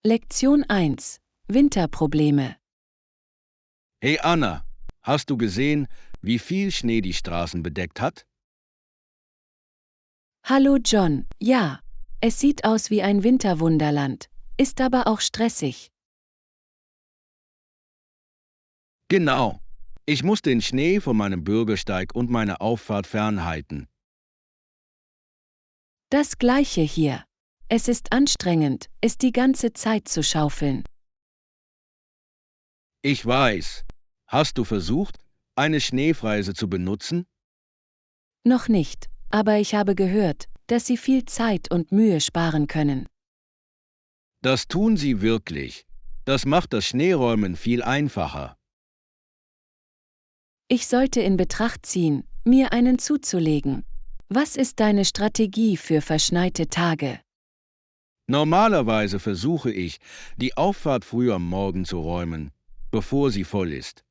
Lektion 1: Winterprobleme. Hey Anna, hast du gesehen, wie viel Schnee die Straßen bedeckt hat? Hallo John, ja, es sieht aus wie ein Winterwunderland, ist aber auch stressig. Genau. Ich muss den Schnee von meinem Bürgersteig und meiner Auffahrt fernhalten. Das gleiche hier. Es ist anstrengend, es die ganze Zeit zu schaufeln. Ich weiß. Hast du versucht, eine Schneefräse zu benutzen? Noch nicht, aber ich habe gehört, dass sie viel Zeit und Mühe sparen können. Das tun sie wirklich. Das macht das Schneeräumen viel einfacher. Ich sollte in Betracht ziehen, mir einen zuzulegen. Was ist deine Strategie für verschneite Tage? Normalerweise versuche ich, die Auffahrt früh am Morgen zu räumen, bevor sie voll ist.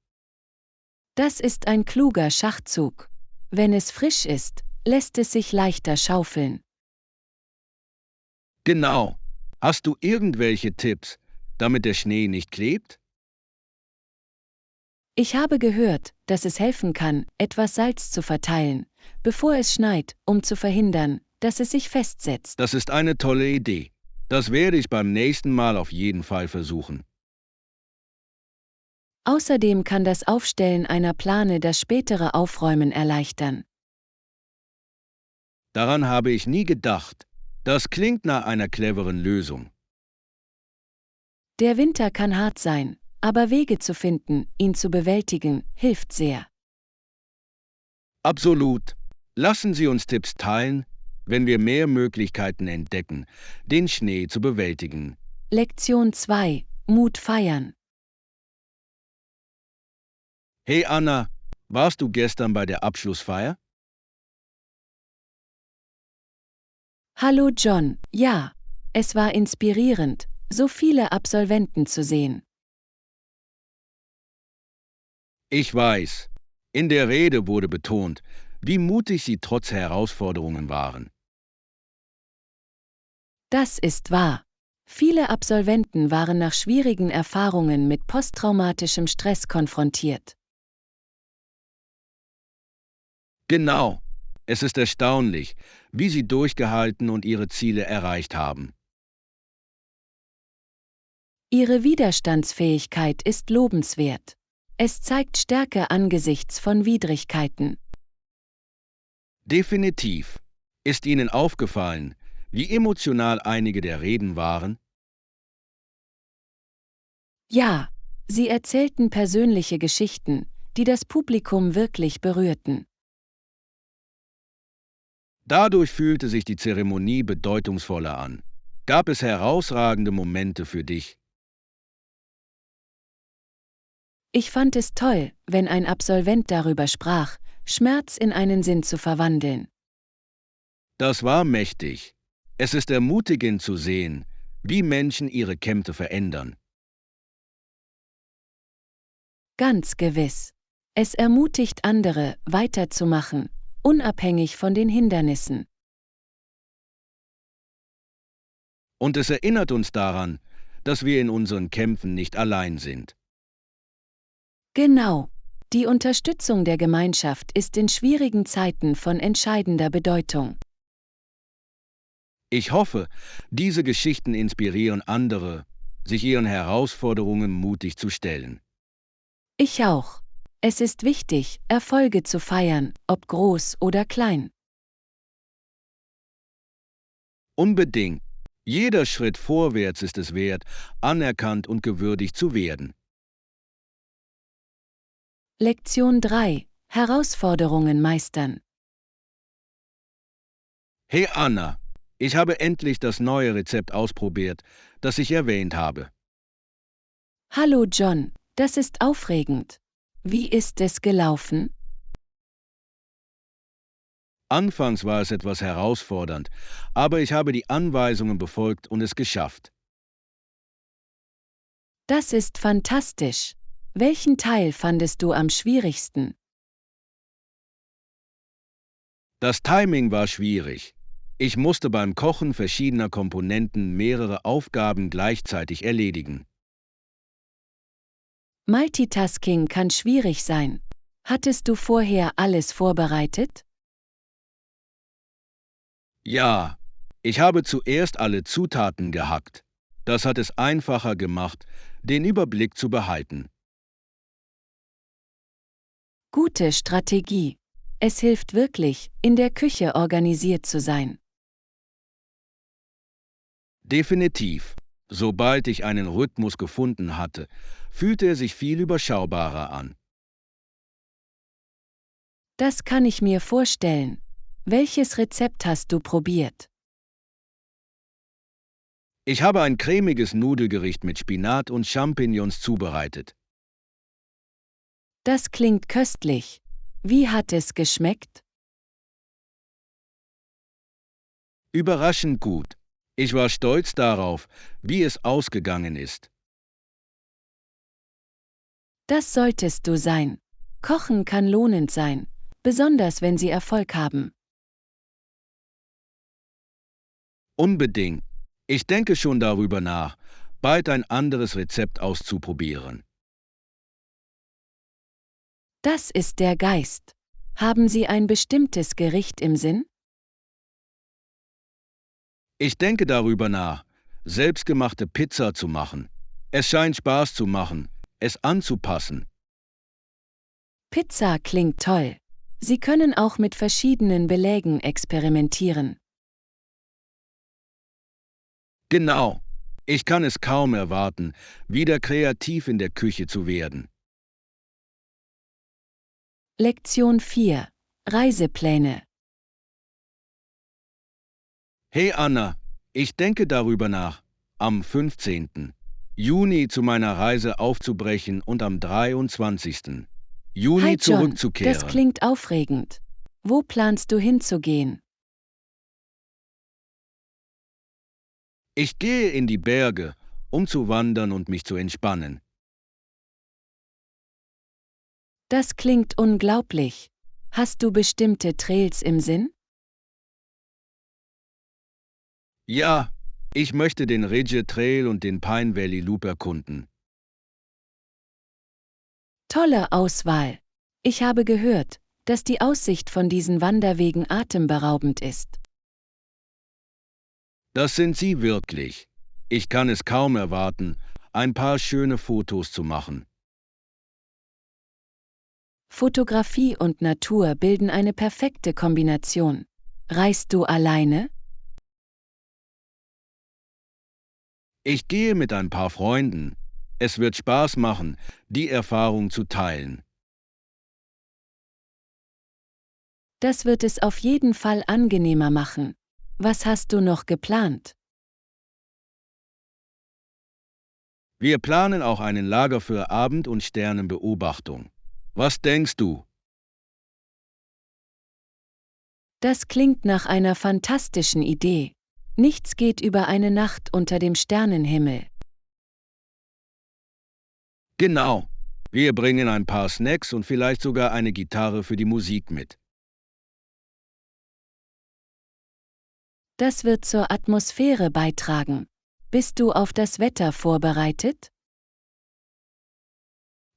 Das ist ein kluger Schachzug. Wenn es frisch ist, lässt es sich leichter schaufeln. Genau. Hast du irgendwelche Tipps, damit der Schnee nicht klebt? Ich habe gehört, dass es helfen kann, etwas Salz zu verteilen, bevor es schneit, um zu verhindern, dass es sich festsetzt. Das ist eine tolle Idee. Das werde ich beim nächsten Mal auf jeden Fall versuchen. Außerdem kann das Aufstellen einer Plane das spätere Aufräumen erleichtern. Daran habe ich nie gedacht. Das klingt nach einer cleveren Lösung. Der Winter kann hart sein, aber Wege zu finden, ihn zu bewältigen, hilft sehr. Absolut. Lassen Sie uns Tipps teilen, wenn wir mehr Möglichkeiten entdecken, den Schnee zu bewältigen. Lektion 2: Mut feiern. Hey Anna, warst du gestern bei der Abschlussfeier? Hallo John, ja, es war inspirierend, so viele Absolventen zu sehen. Ich weiß. In der Rede wurde betont, wie mutig Sie trotz Herausforderungen waren. Das ist wahr. Viele Absolventen waren nach schwierigen Erfahrungen mit posttraumatischem Stress konfrontiert. Genau. Es ist erstaunlich, wie Sie durchgehalten und Ihre Ziele erreicht haben. Ihre Widerstandsfähigkeit ist lobenswert. Es zeigt Stärke angesichts von Widrigkeiten. Definitiv. Ist Ihnen aufgefallen, wie emotional einige der Reden waren? Ja, sie erzählten persönliche Geschichten, die das Publikum wirklich berührten. Dadurch fühlte sich die Zeremonie bedeutungsvoller an. Gab es herausragende Momente für dich? Ich fand es toll, wenn ein Absolvent darüber sprach, Schmerz in einen Sinn zu verwandeln. Das war mächtig. Es ist ermutigend zu sehen, wie Menschen ihre Kämpfe verändern. Ganz gewiss. Es ermutigt andere, weiterzumachen, unabhängig von den Hindernissen. Und es erinnert uns daran, dass wir in unseren Kämpfen nicht allein sind. Genau. Die Unterstützung der Gemeinschaft ist in schwierigen Zeiten von entscheidender Bedeutung. Ich hoffe, diese Geschichten inspirieren andere, sich ihren Herausforderungen mutig zu stellen. Ich auch. Es ist wichtig, Erfolge zu feiern, ob groß oder klein. Unbedingt. Jeder Schritt vorwärts ist es wert, anerkannt und gewürdigt zu werden. Lektion 3: Herausforderungen meistern. Hey Anna, ich habe endlich das neue Rezept ausprobiert, das ich erwähnt habe. Hallo John, das ist aufregend. Wie ist es gelaufen? Anfangs war es etwas herausfordernd, aber ich habe die Anweisungen befolgt und es geschafft. Das ist fantastisch. Welchen Teil fandest du am schwierigsten? Das Timing war schwierig. Ich musste beim Kochen verschiedener Komponenten mehrere Aufgaben gleichzeitig erledigen. Multitasking kann schwierig sein. Hattest du vorher alles vorbereitet? Ja, ich habe zuerst alle Zutaten gehackt. Das hat es einfacher gemacht, den Überblick zu behalten. Gute Strategie. Es hilft wirklich, in der Küche organisiert zu sein. Definitiv. Sobald ich einen Rhythmus gefunden hatte, fühlte er sich viel überschaubarer an. Das kann ich mir vorstellen. Welches Rezept hast du probiert? Ich habe ein cremiges Nudelgericht mit Spinat und Champignons zubereitet. Das klingt köstlich. Wie hat es geschmeckt? Überraschend gut. Ich war stolz darauf, wie es ausgegangen ist. Das solltest du sein. Kochen kann lohnend sein, besonders wenn Sie Erfolg haben. Unbedingt. Ich denke schon darüber nach, bald ein anderes Rezept auszuprobieren. Das ist der Geist. Haben Sie ein bestimmtes Gericht im Sinn? Ich denke darüber nach, selbstgemachte Pizza zu machen. Es scheint Spaß zu machen, es anzupassen. Pizza klingt toll. Sie können auch mit verschiedenen Belägen experimentieren. Genau. Ich kann es kaum erwarten, wieder kreativ in der Küche zu werden. Lektion 4. Reisepläne. Hey Anna, ich denke darüber nach, am 15. Juni zu meiner Reise aufzubrechen und am 23. Juni Hi John, das zurückzukehren. klingt aufregend. Wo planst du hinzugehen? Ich gehe in die Berge, um zu wandern und mich zu entspannen. Das klingt unglaublich. Hast du bestimmte Trails im Sinn? Ja, ich möchte den Ridge Trail und den Pine Valley Loop erkunden. Tolle Auswahl. Ich habe gehört, dass die Aussicht von diesen Wanderwegen atemberaubend ist. Das sind sie wirklich. Ich kann es kaum erwarten, ein paar schöne Fotos zu machen. Fotografie und Natur bilden eine perfekte Kombination. Reist du alleine? Ich gehe mit ein paar Freunden. Es wird Spaß machen, die Erfahrung zu teilen. Das wird es auf jeden Fall angenehmer machen. Was hast du noch geplant? Wir planen auch einen Lager für Abend- und Sternenbeobachtung. Was denkst du? Das klingt nach einer fantastischen Idee. Nichts geht über eine Nacht unter dem Sternenhimmel. Genau. Wir bringen ein paar Snacks und vielleicht sogar eine Gitarre für die Musik mit. Das wird zur Atmosphäre beitragen. Bist du auf das Wetter vorbereitet?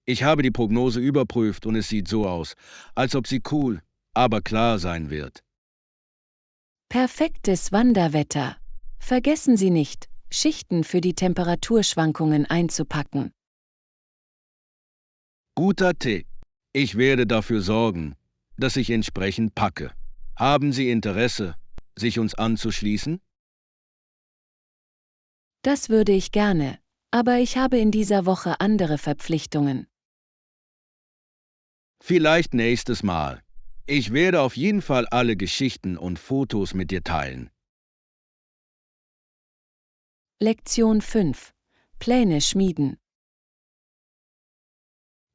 Ich habe die Prognose überprüft und es sieht so aus, als ob sie cool, aber klar sein wird. Perfektes Wanderwetter. Vergessen Sie nicht, Schichten für die Temperaturschwankungen einzupacken. Guter Tipp. Ich werde dafür sorgen, dass ich entsprechend packe. Haben Sie Interesse, sich uns anzuschließen? Das würde ich gerne, aber ich habe in dieser Woche andere Verpflichtungen. Vielleicht nächstes Mal. Ich werde auf jeden Fall alle Geschichten und Fotos mit dir teilen. Lektion 5. Pläne schmieden.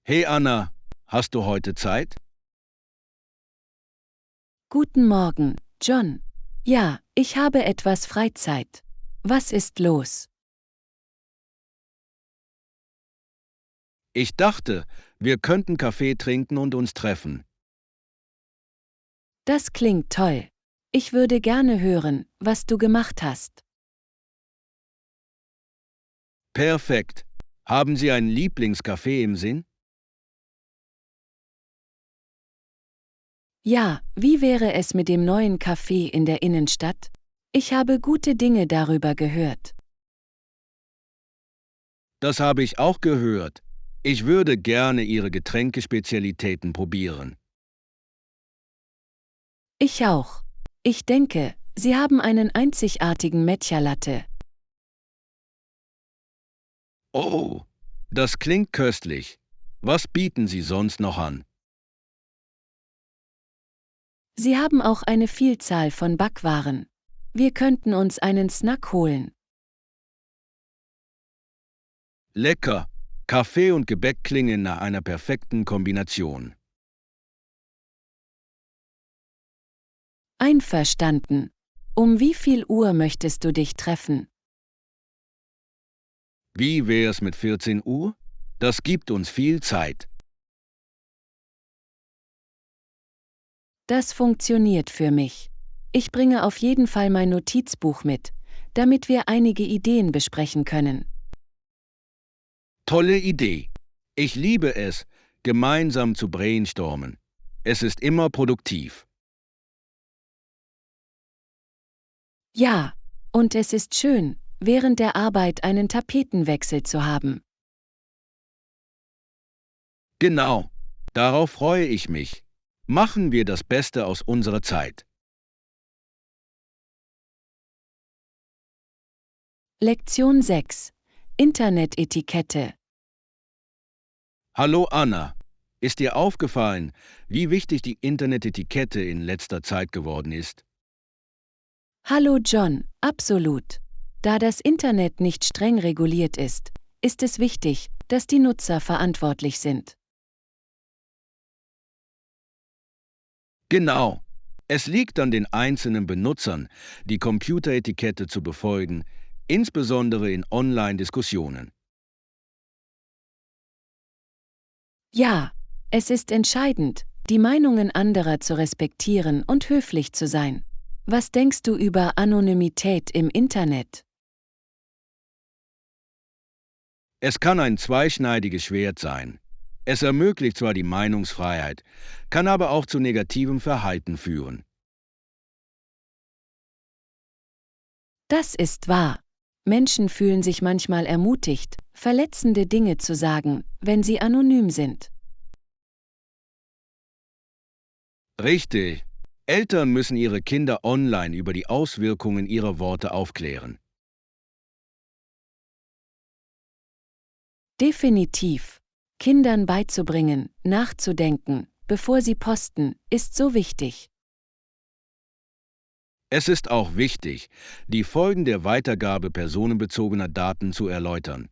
Hey Anna, hast du heute Zeit? Guten Morgen, John. Ja, ich habe etwas Freizeit. Was ist los? Ich dachte, wir könnten Kaffee trinken und uns treffen. Das klingt toll. Ich würde gerne hören, was du gemacht hast. Perfekt. Haben Sie ein Lieblingscafé im Sinn? Ja, wie wäre es mit dem neuen Café in der Innenstadt? Ich habe gute Dinge darüber gehört. Das habe ich auch gehört. Ich würde gerne Ihre Getränkespezialitäten probieren. Ich auch. Ich denke, Sie haben einen einzigartigen Matcha Latte. Oh, das klingt köstlich. Was bieten Sie sonst noch an? Sie haben auch eine Vielzahl von Backwaren. Wir könnten uns einen Snack holen. Lecker. Kaffee und Gebäck klingen nach einer perfekten Kombination. Einverstanden. Um wie viel Uhr möchtest du dich treffen? Wie wär's mit 14 Uhr? Das gibt uns viel Zeit. Das funktioniert für mich. Ich bringe auf jeden Fall mein Notizbuch mit, damit wir einige Ideen besprechen können. Tolle Idee. Ich liebe es, gemeinsam zu brainstormen. Es ist immer produktiv. Ja, und es ist schön, während der Arbeit einen Tapetenwechsel zu haben. Genau. Darauf freue ich mich. Machen wir das Beste aus unserer Zeit. Lektion 6. Internetetikette. Hallo Anna. Ist dir aufgefallen, wie wichtig die Internetetikette in letzter Zeit geworden ist? Hallo John, absolut. Da das Internet nicht streng reguliert ist es wichtig, dass die Nutzer verantwortlich sind. Genau. Es liegt an den einzelnen Benutzern, die Computeretikette zu befolgen, insbesondere in Online-Diskussionen. Ja, es ist entscheidend, die Meinungen anderer zu respektieren und höflich zu sein. Was denkst du über Anonymität im Internet? Es kann ein zweischneidiges Schwert sein. Es ermöglicht zwar die Meinungsfreiheit, kann aber auch zu negativem Verhalten führen. Das ist wahr. Menschen fühlen sich manchmal ermutigt, verletzende Dinge zu sagen, wenn sie anonym sind. Richtig. Eltern müssen ihre Kinder online über die Auswirkungen ihrer Worte aufklären. Definitiv. Kindern beizubringen, nachzudenken, bevor sie posten, ist so wichtig. Es ist auch wichtig, die Folgen der Weitergabe personenbezogener Daten zu erläutern.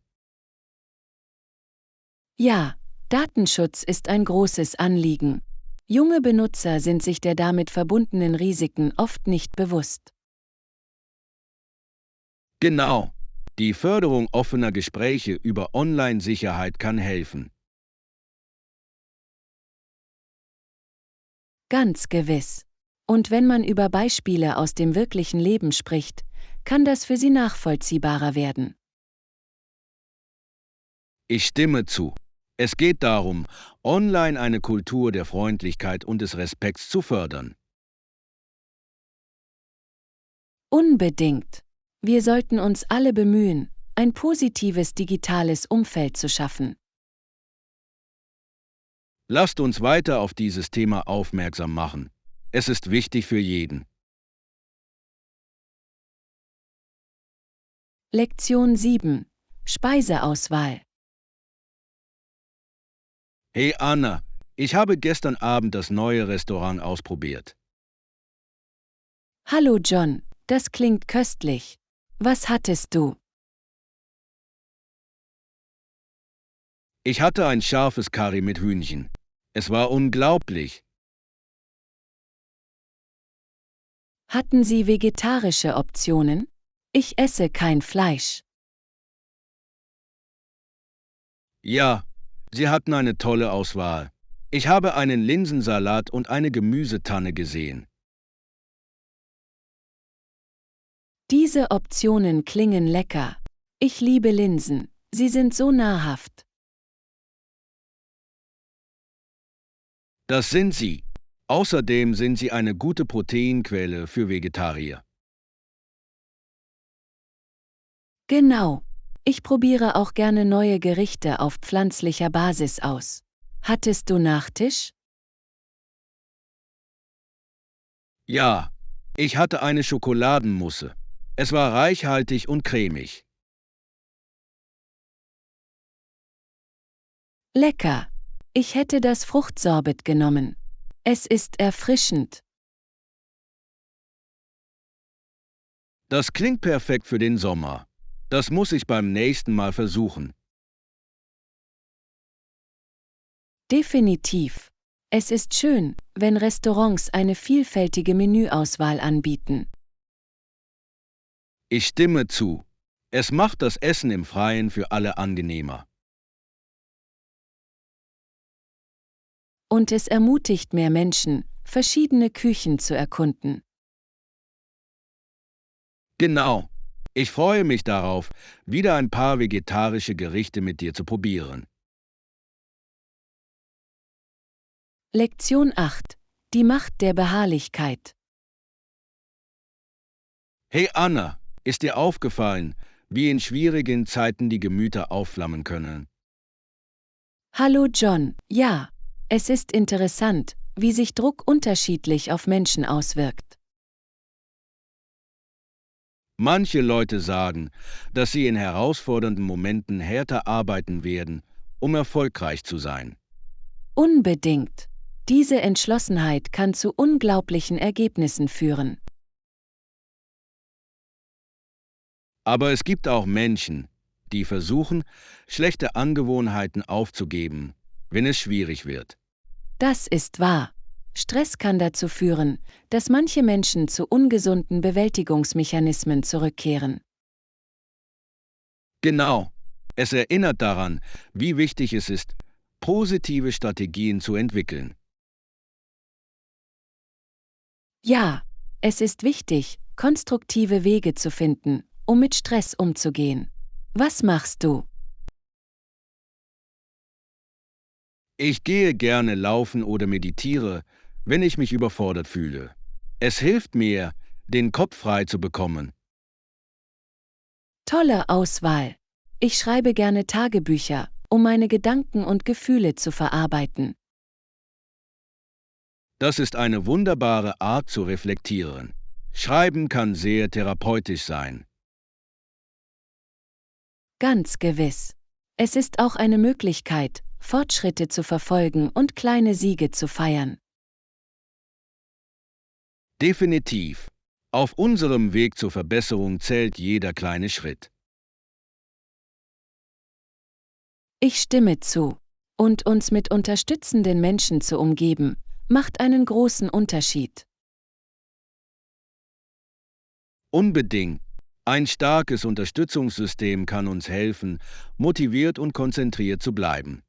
Ja, Datenschutz ist ein großes Anliegen. Junge Benutzer sind sich der damit verbundenen Risiken oft nicht bewusst. Genau. Die Förderung offener Gespräche über Online-Sicherheit kann helfen. Ganz gewiss. Und wenn man über Beispiele aus dem wirklichen Leben spricht, kann das für sie nachvollziehbarer werden. Ich stimme zu. Es geht darum, online eine Kultur der Freundlichkeit und des Respekts zu fördern. Unbedingt. Wir sollten uns alle bemühen, ein positives digitales Umfeld zu schaffen. Lasst uns weiter auf dieses Thema aufmerksam machen. Es ist wichtig für jeden. Lektion 7. Speiseauswahl. Hey Anna, ich habe gestern Abend das neue Restaurant ausprobiert. Hallo John, das klingt köstlich. Was hattest du? Ich hatte ein scharfes Curry mit Hühnchen. Es war unglaublich. Hatten Sie vegetarische Optionen? Ich esse kein Fleisch. Ja, sie hatten eine tolle Auswahl. Ich habe einen Linsensalat und eine Gemüsetanne gesehen. Diese Optionen klingen lecker. Ich liebe Linsen, sie sind so nahrhaft. Das sind sie. Außerdem sind sie eine gute Proteinquelle für Vegetarier. Genau. Ich probiere auch gerne neue Gerichte auf pflanzlicher Basis aus. Hattest du Nachtisch? Ja, ich hatte eine Schokoladenmousse. Es war reichhaltig und cremig. Lecker. Ich hätte das Fruchtsorbet genommen. Es ist erfrischend. Das klingt perfekt für den Sommer. Das muss ich beim nächsten Mal versuchen. Definitiv. Es ist schön, wenn Restaurants eine vielfältige Menüauswahl anbieten. Ich stimme zu. Es macht das Essen im Freien für alle angenehmer. Und es ermutigt mehr Menschen, verschiedene Küchen zu erkunden. Genau. Ich freue mich darauf, wieder ein paar vegetarische Gerichte mit dir zu probieren. Lektion 8. Die Macht der Beharrlichkeit. Hey Anna, ist dir aufgefallen, wie in schwierigen Zeiten die Gemüter aufflammen können? Hallo John, ja. Es ist interessant, wie sich Druck unterschiedlich auf Menschen auswirkt. Manche Leute sagen, dass sie in herausfordernden Momenten härter arbeiten werden, um erfolgreich zu sein. Unbedingt. Diese Entschlossenheit kann zu unglaublichen Ergebnissen führen. Aber es gibt auch Menschen, die versuchen, schlechte Angewohnheiten aufzugeben, wenn es schwierig wird. Das ist wahr. Stress kann dazu führen, dass manche Menschen zu ungesunden Bewältigungsmechanismen zurückkehren. Genau. Es erinnert daran, wie wichtig es ist, positive Strategien zu entwickeln. Ja, es ist wichtig, konstruktive Wege zu finden, um mit Stress umzugehen. Was machst du? Ich gehe gerne laufen oder meditiere, wenn ich mich überfordert fühle. Es hilft mir, den Kopf frei zu bekommen. Tolle Auswahl. Ich schreibe gerne Tagebücher, um meine Gedanken und Gefühle zu verarbeiten. Das ist eine wunderbare Art zu reflektieren. Schreiben kann sehr therapeutisch sein. Ganz gewiss. Es ist auch eine Möglichkeit, Fortschritte zu verfolgen und kleine Siege zu feiern. Definitiv. Auf unserem Weg zur Verbesserung zählt jeder kleine Schritt. Ich stimme zu. Und uns mit unterstützenden Menschen zu umgeben, macht einen großen Unterschied. Unbedingt. Ein starkes Unterstützungssystem kann uns helfen, motiviert und konzentriert zu bleiben.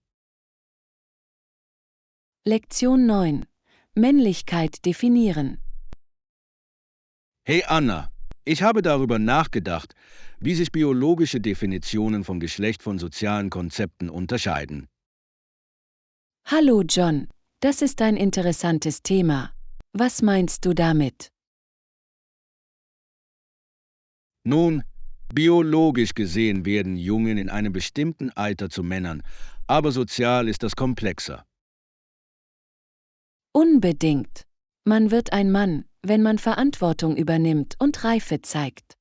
Lektion 9. Männlichkeit definieren. Hey Anna, ich habe darüber nachgedacht, wie sich biologische Definitionen von Geschlecht von sozialen Konzepten unterscheiden. Hallo John, das ist ein interessantes Thema. Was meinst du damit? Nun, biologisch gesehen werden Jungen in einem bestimmten Alter zu Männern, aber sozial ist das komplexer. Unbedingt. Man wird ein Mann, wenn man Verantwortung übernimmt und Reife zeigt.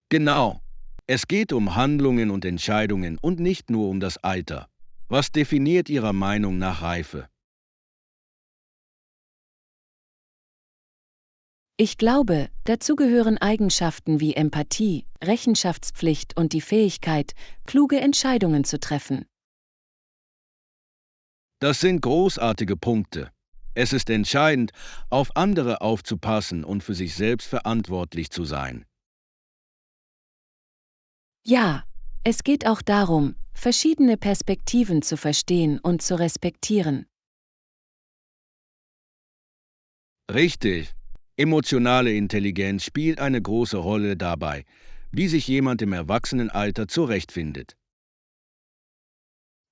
Genau. Es geht um Handlungen und Entscheidungen und nicht nur um das Alter. Was definiert Ihrer Meinung nach Reife? Ich glaube, dazu gehören Eigenschaften wie Empathie, Rechenschaftspflicht und die Fähigkeit, kluge Entscheidungen zu treffen. Das sind großartige Punkte. Es ist entscheidend, auf andere aufzupassen und für sich selbst verantwortlich zu sein. Ja, es geht auch darum, verschiedene Perspektiven zu verstehen und zu respektieren. Richtig. Emotionale Intelligenz spielt eine große Rolle dabei, wie sich jemand im Erwachsenenalter zurechtfindet.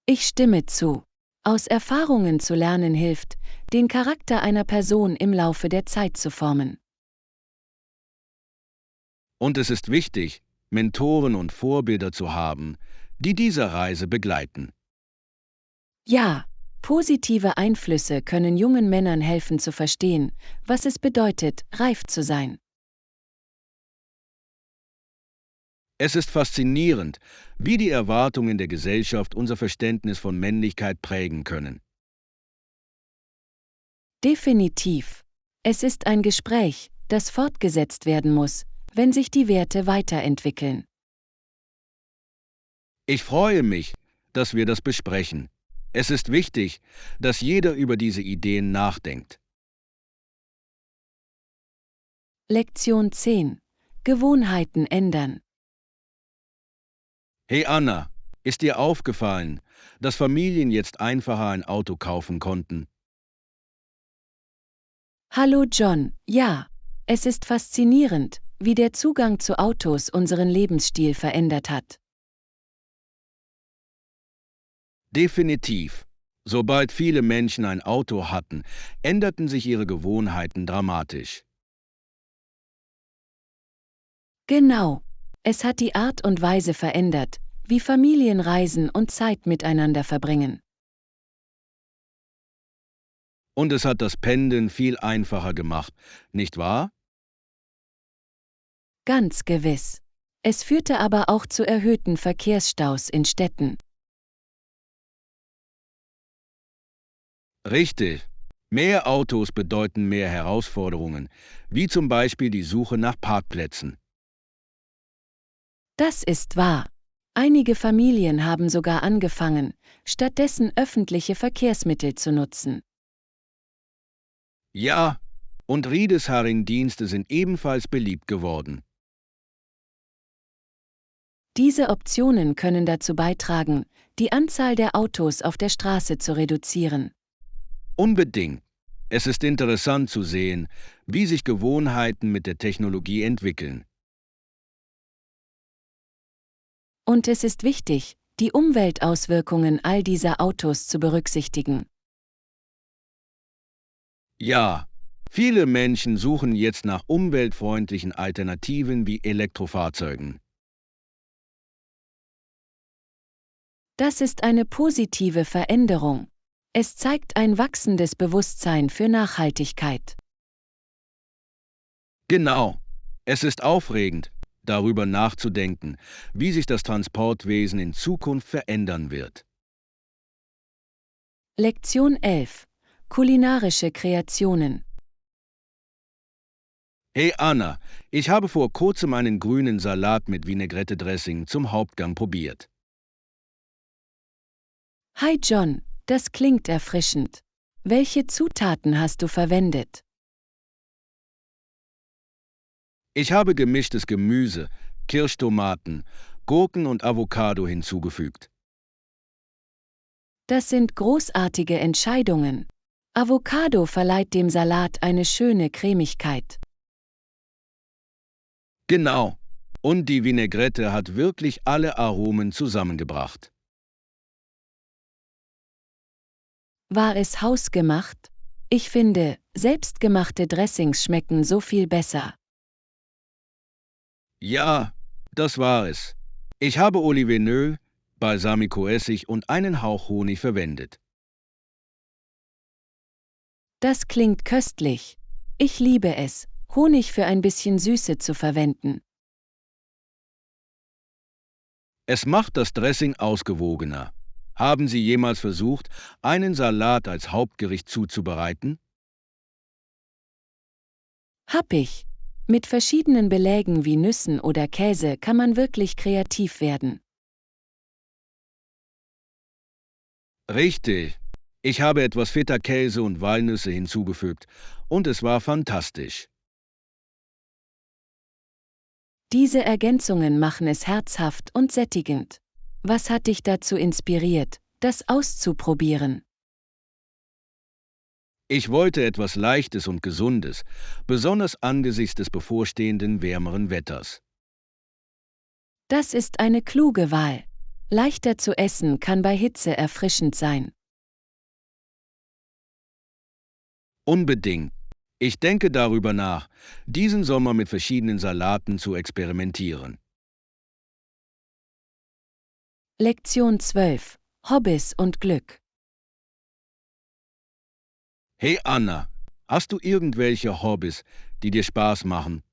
Ich stimme zu. Aus Erfahrungen zu lernen hilft, den Charakter einer Person im Laufe der Zeit zu formen. Und es ist wichtig, Mentoren und Vorbilder zu haben, die diese Reise begleiten. Ja, positive Einflüsse können jungen Männern helfen zu verstehen, was es bedeutet, reif zu sein. Es ist faszinierend, wie die Erwartungen der Gesellschaft unser Verständnis von Männlichkeit prägen können. Definitiv. Es ist ein Gespräch, das fortgesetzt werden muss, wenn sich die Werte weiterentwickeln. Ich freue mich, dass wir das besprechen. Es ist wichtig, dass jeder über diese Ideen nachdenkt. Lektion 10. Gewohnheiten ändern. Hey Anna, ist dir aufgefallen, dass Familien jetzt einfacher ein Auto kaufen konnten? Hallo John, ja, es ist faszinierend, wie der Zugang zu Autos unseren Lebensstil verändert hat. Definitiv. Sobald viele Menschen ein Auto hatten, änderten sich ihre Gewohnheiten dramatisch. Genau. Es hat die Art und Weise verändert, wie Familien reisen und Zeit miteinander verbringen. Und es hat das Pendeln viel einfacher gemacht, nicht wahr? Ganz gewiss. Es führte aber auch zu erhöhten Verkehrsstaus in Städten. Richtig. Mehr Autos bedeuten mehr Herausforderungen, wie zum Beispiel die Suche nach Parkplätzen. Das ist wahr. Einige Familien haben sogar angefangen, stattdessen öffentliche Verkehrsmittel zu nutzen. Ja, und Riedesharing-Dienste sind ebenfalls beliebt geworden. Diese Optionen können dazu beitragen, die Anzahl der Autos auf der Straße zu reduzieren. Unbedingt. Es ist interessant zu sehen, wie sich Gewohnheiten mit der Technologie entwickeln. Und es ist wichtig, die Umweltauswirkungen all dieser Autos zu berücksichtigen. Ja, viele Menschen suchen jetzt nach umweltfreundlichen Alternativen wie Elektrofahrzeugen. Das ist eine positive Veränderung. Es zeigt ein wachsendes Bewusstsein für Nachhaltigkeit. Genau. Es ist aufregend, darüber nachzudenken, wie sich das Transportwesen in Zukunft verändern wird. Lektion 11. Kulinarische Kreationen. Hey Anna, ich habe vor kurzem einen grünen Salat mit Vinaigrette-Dressing zum Hauptgang probiert. Hi John, das klingt erfrischend. Welche Zutaten hast du verwendet? Ich habe gemischtes Gemüse, Kirschtomaten, Gurken und Avocado hinzugefügt. Das sind großartige Entscheidungen. Avocado verleiht dem Salat eine schöne Cremigkeit. Genau. Und die Vinaigrette hat wirklich alle Aromen zusammengebracht. War es hausgemacht? Ich finde, selbstgemachte Dressings schmecken so viel besser. Ja, das war es. Ich habe Olivenöl, Balsamico-Essig und einen Hauch Honig verwendet. Das klingt köstlich. Ich liebe es, Honig für ein bisschen Süße zu verwenden. Es macht das Dressing ausgewogener. Haben Sie jemals versucht, einen Salat als Hauptgericht zuzubereiten? Hab ich. Mit verschiedenen Belägen wie Nüssen oder Käse kann man wirklich kreativ werden. Richtig. Ich habe etwas Feta-Käse und Walnüsse hinzugefügt und es war fantastisch. Diese Ergänzungen machen es herzhaft und sättigend. Was hat dich dazu inspiriert, das auszuprobieren? Ich wollte etwas Leichtes und Gesundes, besonders angesichts des bevorstehenden wärmeren Wetters. Das ist eine kluge Wahl. Leichter zu essen kann bei Hitze erfrischend sein. Unbedingt. Ich denke darüber nach, diesen Sommer mit verschiedenen Salaten zu experimentieren. Lektion 12. Hobbys und Glück. Hey Anna, hast du irgendwelche Hobbys, die dir Spaß machen?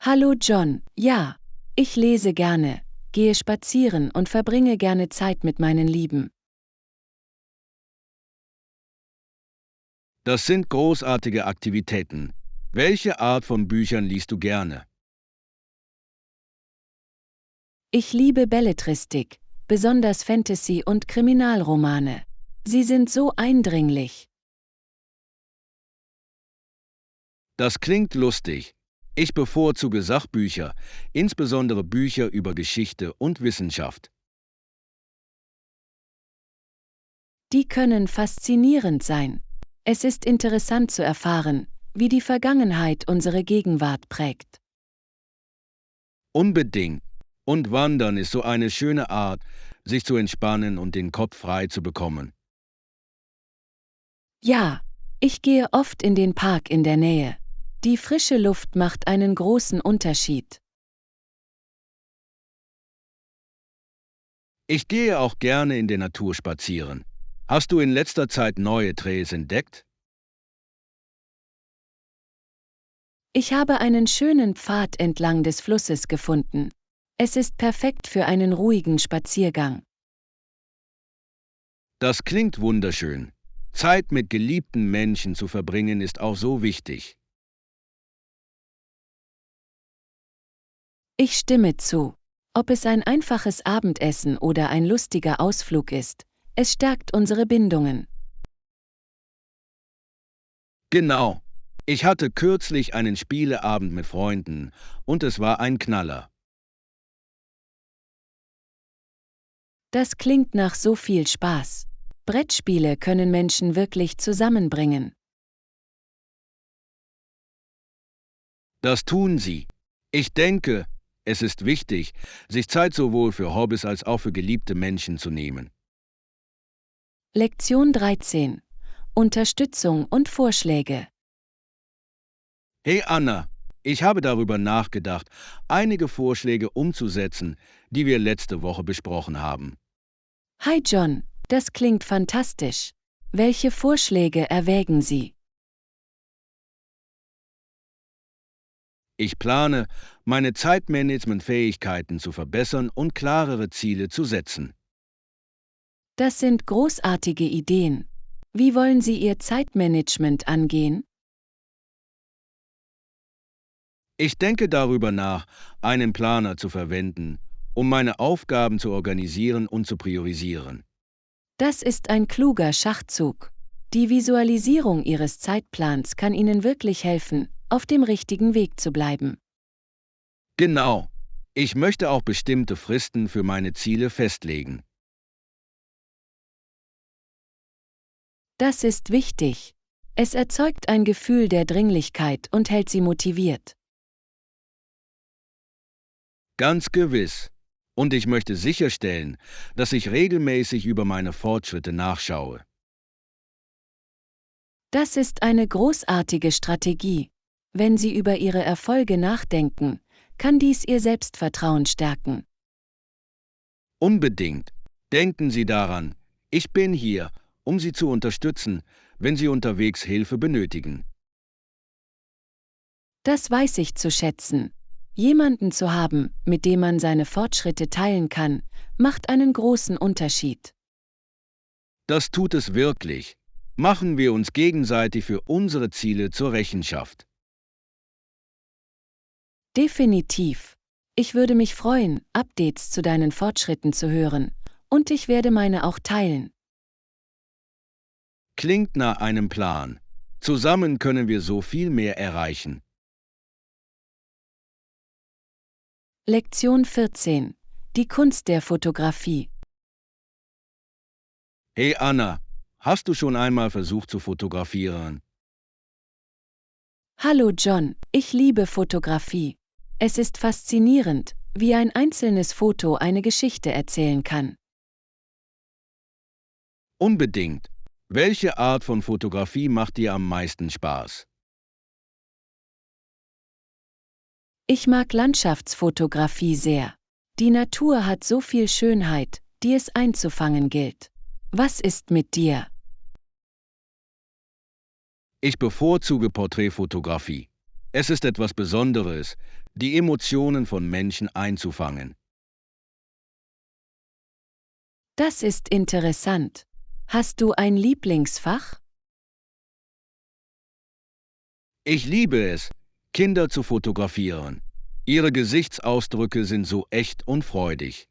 Hallo John, ja. Ich lese gerne, gehe spazieren und verbringe gerne Zeit mit meinen Lieben. Das sind großartige Aktivitäten. Welche Art von Büchern liest du gerne? Ich liebe Belletristik, besonders Fantasy- und Kriminalromane. Sie sind so eindringlich. Das klingt lustig. Ich bevorzuge Sachbücher, insbesondere Bücher über Geschichte und Wissenschaft. Die können faszinierend sein. Es ist interessant zu erfahren, wie die Vergangenheit unsere Gegenwart prägt. Unbedingt. Und Wandern ist so eine schöne Art, sich zu entspannen und den Kopf frei zu bekommen. Ja, ich gehe oft in den Park in der Nähe. Die frische Luft macht einen großen Unterschied. Ich gehe auch gerne in der Natur spazieren. Hast du in letzter Zeit neue Trails entdeckt? Ich habe einen schönen Pfad entlang des Flusses gefunden. Es ist perfekt für einen ruhigen Spaziergang. Das klingt wunderschön. Zeit mit geliebten Menschen zu verbringen ist auch so wichtig. Ich stimme zu. Ob es ein einfaches Abendessen oder ein lustiger Ausflug ist, es stärkt unsere Bindungen. Genau. Ich hatte kürzlich einen Spieleabend mit Freunden und es war ein Knaller. Das klingt nach so viel Spaß. Brettspiele können Menschen wirklich zusammenbringen. Das tun sie. Ich denke, es ist wichtig, sich Zeit sowohl für Hobbys als auch für geliebte Menschen zu nehmen. Lektion 13. Unterstützung und Vorschläge. Hey Anna, ich habe darüber nachgedacht, einige Vorschläge umzusetzen, die wir letzte Woche besprochen haben. Hi John, das klingt fantastisch. Welche Vorschläge erwägen Sie? Ich plane, meine Zeitmanagementfähigkeiten zu verbessern und klarere Ziele zu setzen. Das sind großartige Ideen. Wie wollen Sie Ihr Zeitmanagement angehen? Ich denke darüber nach, einen Planer zu verwenden, um meine Aufgaben zu organisieren und zu priorisieren. Das ist ein kluger Schachzug. Die Visualisierung Ihres Zeitplans kann Ihnen wirklich helfen, auf dem richtigen Weg zu bleiben. Genau. Ich möchte auch bestimmte Fristen für meine Ziele festlegen. Das ist wichtig. Es erzeugt ein Gefühl der Dringlichkeit und hält Sie motiviert. Ganz gewiss. Und ich möchte sicherstellen, dass ich regelmäßig über meine Fortschritte nachschaue. Das ist eine großartige Strategie. Wenn Sie über Ihre Erfolge nachdenken, kann dies Ihr Selbstvertrauen stärken. Unbedingt. Denken Sie daran, ich bin hier, um Sie zu unterstützen, wenn Sie unterwegs Hilfe benötigen. Das weiß ich zu schätzen. Jemanden zu haben, mit dem man seine Fortschritte teilen kann, macht einen großen Unterschied. Das tut es wirklich. Machen wir uns gegenseitig für unsere Ziele zur Rechenschaft. Definitiv. Ich würde mich freuen, Updates zu deinen Fortschritten zu hören, und ich werde meine auch teilen. Klingt nach einem Plan. Zusammen können wir so viel mehr erreichen. Lektion 14. Die Kunst der Fotografie. Hey Anna, Hast du schon einmal versucht zu fotografieren? Hallo John, ich liebe Fotografie. Es ist faszinierend, wie ein einzelnes Foto eine Geschichte erzählen kann. Unbedingt. Welche Art von Fotografie macht dir am meisten Spaß? Ich mag Landschaftsfotografie sehr. Die Natur hat so viel Schönheit, die es einzufangen gilt. Was ist mit dir? Ich bevorzuge Porträtfotografie. Es ist etwas Besonderes, die Emotionen von Menschen einzufangen. Das ist interessant. Hast du ein Lieblingsfach? Ich liebe es, Kinder zu fotografieren. Ihre Gesichtsausdrücke sind so echt und freudig.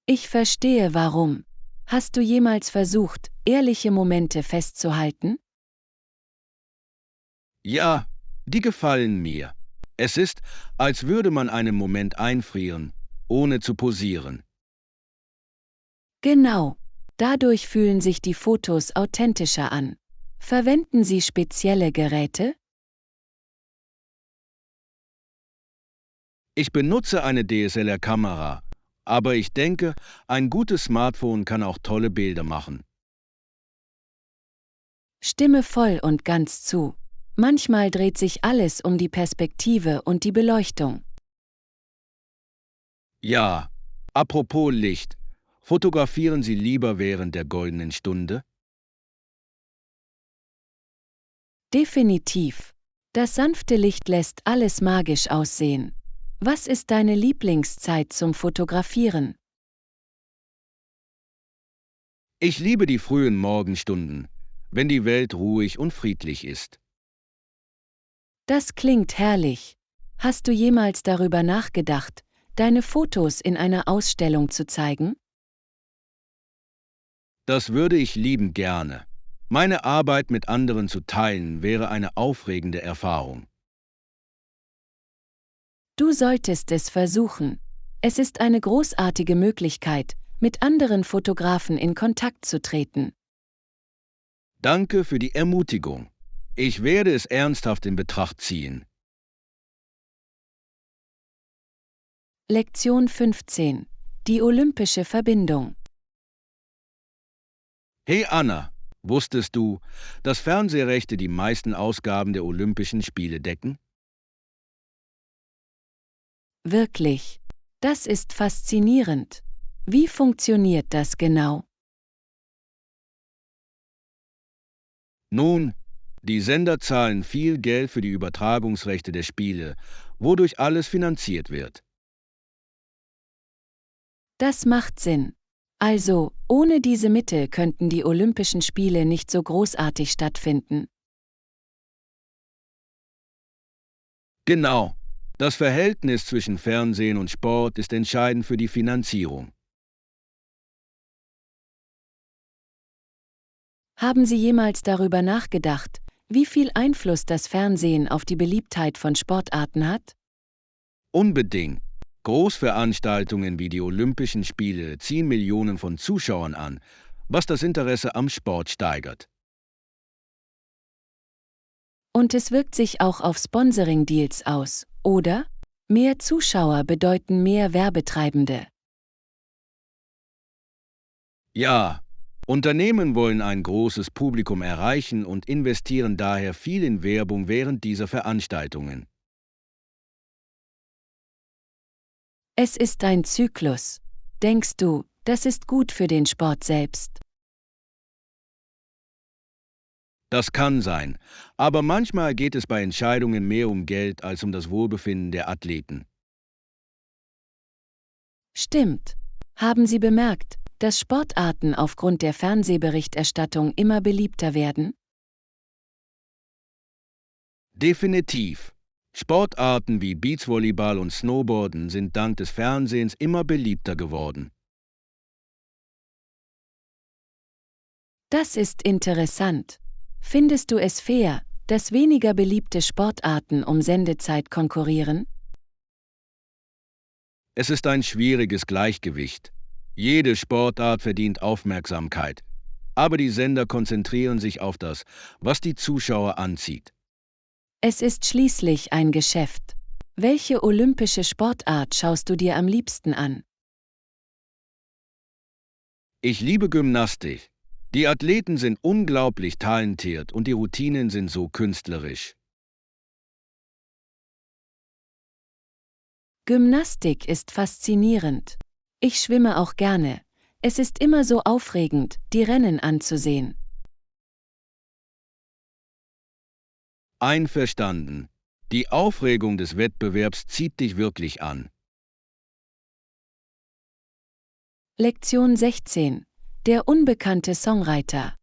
Ich verstehe warum. Hast du jemals versucht, ehrliche Momente festzuhalten? Ja, die gefallen mir. Es ist, als würde man einen Moment einfrieren, ohne zu posieren. Genau. Dadurch fühlen sich die Fotos authentischer an. Verwenden Sie spezielle Geräte? Ich benutze eine DSLR-Kamera, aber ich denke, ein gutes Smartphone kann auch tolle Bilder machen. Stimme voll und ganz zu. Manchmal dreht sich alles um die Perspektive und die Beleuchtung. Ja, apropos Licht, fotografieren Sie lieber während der goldenen Stunde? Definitiv. Das sanfte Licht lässt alles magisch aussehen. Was ist deine Lieblingszeit zum Fotografieren? Ich liebe die frühen Morgenstunden, wenn die Welt ruhig und friedlich ist. Das klingt herrlich. Hast du jemals darüber nachgedacht, deine Fotos in einer Ausstellung zu zeigen? Das würde ich liebend gerne. Meine Arbeit mit anderen zu teilen wäre eine aufregende Erfahrung. Du solltest es versuchen. Es ist eine großartige Möglichkeit, mit anderen Fotografen in Kontakt zu treten. Danke für die Ermutigung. Ich werde es ernsthaft in Betracht ziehen. Lektion 15. Die olympische Verbindung. Hey Anna, wusstest du, dass Fernsehrechte die meisten Ausgaben der Olympischen Spiele decken? Wirklich. Das ist faszinierend. Wie funktioniert das genau? Nun, die Sender zahlen viel Geld für die Übertragungsrechte der Spiele, wodurch alles finanziert wird. Das macht Sinn. Also, ohne diese Mittel könnten die Olympischen Spiele nicht so großartig stattfinden. Genau. Das Verhältnis zwischen Fernsehen und Sport ist entscheidend für die Finanzierung. Haben Sie jemals darüber nachgedacht, wie viel Einfluss das Fernsehen auf die Beliebtheit von Sportarten hat? Unbedingt. Großveranstaltungen wie die Olympischen Spiele ziehen Millionen von Zuschauern an, was das Interesse am Sport steigert. Und es wirkt sich auch auf Sponsoring-Deals aus, oder? Mehr Zuschauer bedeuten mehr Werbetreibende. Ja, Unternehmen wollen ein großes Publikum erreichen und investieren daher viel in Werbung während dieser Veranstaltungen. Es ist ein Zyklus. Denkst du, das ist gut für den Sport selbst? Das kann sein, aber manchmal geht es bei Entscheidungen mehr um Geld als um das Wohlbefinden der Athleten. Stimmt. Haben Sie bemerkt, dass Sportarten aufgrund der Fernsehberichterstattung immer beliebter werden? Definitiv. Sportarten wie Beachvolleyball und Snowboarden sind dank des Fernsehens immer beliebter geworden. Das ist interessant. Findest du es fair, dass weniger beliebte Sportarten um Sendezeit konkurrieren? Es ist ein schwieriges Gleichgewicht. Jede Sportart verdient Aufmerksamkeit, aber die Sender konzentrieren sich auf das, was die Zuschauer anzieht. Es ist schließlich ein Geschäft. Welche olympische Sportart schaust du dir am liebsten an? Ich liebe Gymnastik. Die Athleten sind unglaublich talentiert und die Routinen sind so künstlerisch. Gymnastik ist faszinierend. Ich schwimme auch gerne. Es ist immer so aufregend, die Rennen anzusehen. Einverstanden. Die Aufregung des Wettbewerbs zieht dich wirklich an. Lektion 16. Der unbekannte Songwriter.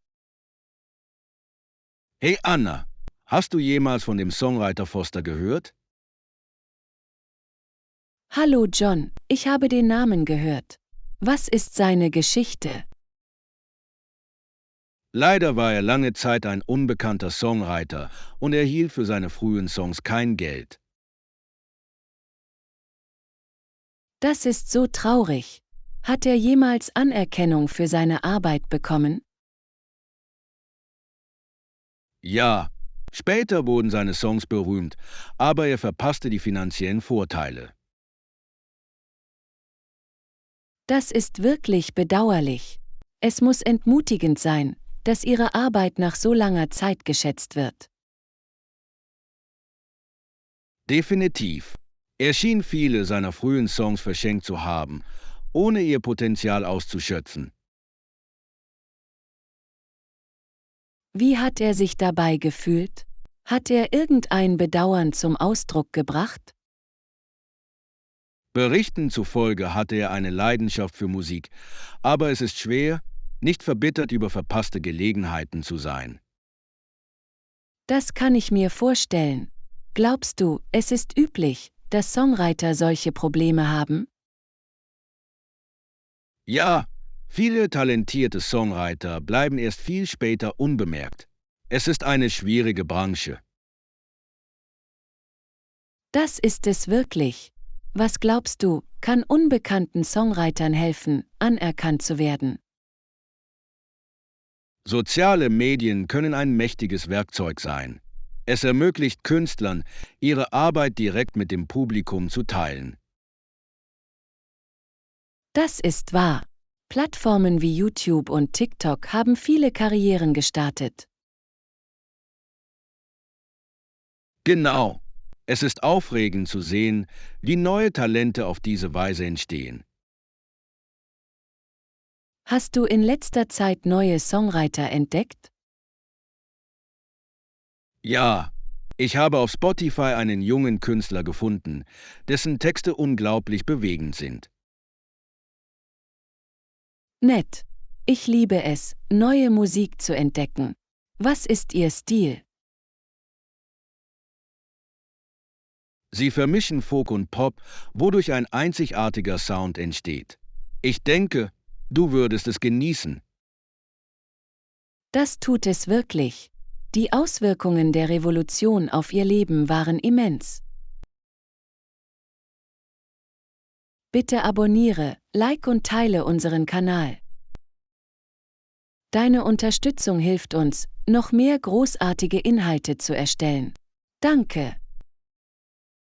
Hey Anna, hast du jemals von dem Songwriter Foster gehört? Hallo John, ich habe den Namen gehört. Was ist seine Geschichte? Leider war er lange Zeit ein unbekannter Songwriter und erhielt für seine frühen Songs kein Geld. Das ist so traurig. Hat er jemals Anerkennung für seine Arbeit bekommen? Ja, später wurden seine Songs berühmt, aber er verpasste die finanziellen Vorteile. Das ist wirklich bedauerlich. Es muss entmutigend sein, dass Ihre Arbeit nach so langer Zeit geschätzt wird. Definitiv. Er schien viele seiner frühen Songs verschenkt zu haben, ohne ihr Potenzial auszuschöpfen. Wie hat er sich dabei gefühlt? Hat er irgendein Bedauern zum Ausdruck gebracht? Berichten zufolge hatte er eine Leidenschaft für Musik, aber es ist schwer, nicht verbittert über verpasste Gelegenheiten zu sein. Das kann ich mir vorstellen. Glaubst du, es ist üblich, dass Songwriter solche Probleme haben? Ja, viele talentierte Songwriter bleiben erst viel später unbemerkt. Es ist eine schwierige Branche. Das ist es wirklich. Was glaubst du, kann unbekannten Songwritern helfen, anerkannt zu werden? Soziale Medien können ein mächtiges Werkzeug sein. Es ermöglicht Künstlern, ihre Arbeit direkt mit dem Publikum zu teilen. Das ist wahr. Plattformen wie YouTube und TikTok haben viele Karrieren gestartet. Genau. Es ist aufregend zu sehen, wie neue Talente auf diese Weise entstehen. Hast du in letzter Zeit neue Songwriter entdeckt? Ja, ich habe auf Spotify einen jungen Künstler gefunden, dessen Texte unglaublich bewegend sind. Nett. Ich liebe es, neue Musik zu entdecken. Was ist Ihr Stil? Sie vermischen Folk und Pop, wodurch ein einzigartiger Sound entsteht. Ich denke, du würdest es genießen. Das tut es wirklich. Die Auswirkungen der Revolution auf ihr Leben waren immens. Bitte abonniere, like und teile unseren Kanal. Deine Unterstützung hilft uns, noch mehr großartige Inhalte zu erstellen. Danke.